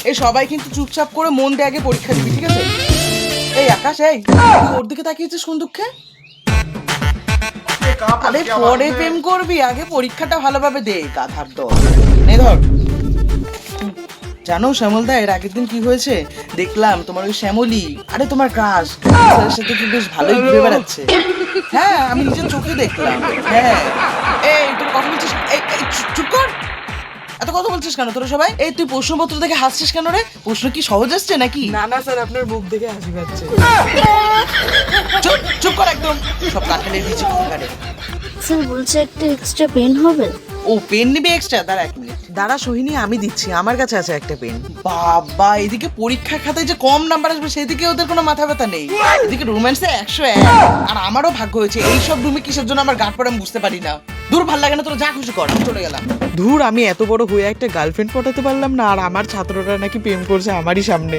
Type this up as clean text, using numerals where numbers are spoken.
এই সবাই কিন্তু চুপচাপ করে মন দিয়ে আগে পরীক্ষা দিবি, ঠিক আছে? এই আকাশ, এই ওর দিকে তাকিয়েছিস কোন দুঃখে? আরে পরে প্রেম করবি, আগে পরীক্ষাটা ভালোভাবে দে, গাধার দল। নে ধর। জানো শ্যামলদা, এর আগের দিন কি হয়েছে দেখলাম, তোমার ওই শ্যামলী, আরে তোমার ক্রাশ, তার সাথে কি বেশ ভালোই ঘুরে বেড়াচ্ছে। হ্যাঁ, আমি নিজের চোখে দেখলাম। হ্যাঁ, এই তুই কথা বলছিস, এই এই, চুপ কর। এত কথা বলছিস কেন তোরা সবাই? এই তুই প্রশ্নপত্র দেখে হাসছিস কেন রে? প্রশ্ন কি সহজ আসছে নাকি? না না স্যার, আপনার মুখ দেখে হাসি পাচ্ছে। চুপ চুপ কর একদম, সব কাঠালের নিচে করে। স্যার বলছে একটা এক্সট্রা পেন হবে। ও পেন নিবি এক্সট্রা? দাঁড়া 1 মিনিট। দাঁড়া সোহিনী, আমি দিচ্ছি, আমার কাছে আছে একটা পেন। বাবা, এদিকে পরীক্ষা খাতায় যে কম নাম্বার আসবে সেদিকে ওদের কোনো মাথা ব্যথা নেই, এদিকে রোম্যান্সে 101। আর আমারও ভাগ্য হয়েছে, এইসব রুমে কিসের জন্য আমার গার্ড পড়ে আমি বুঝতে পারি না। দূর, ভাল লাগে না, তোরা যা খুশি কর, আমি চলে গেলাম। ধুর, আমি এত বড় হয়ে একটা গার্লফ্রেন্ড পটাতে পারলাম না, আর আমার ছাত্ররা নাকি প্রেম করছে আমারই সামনে।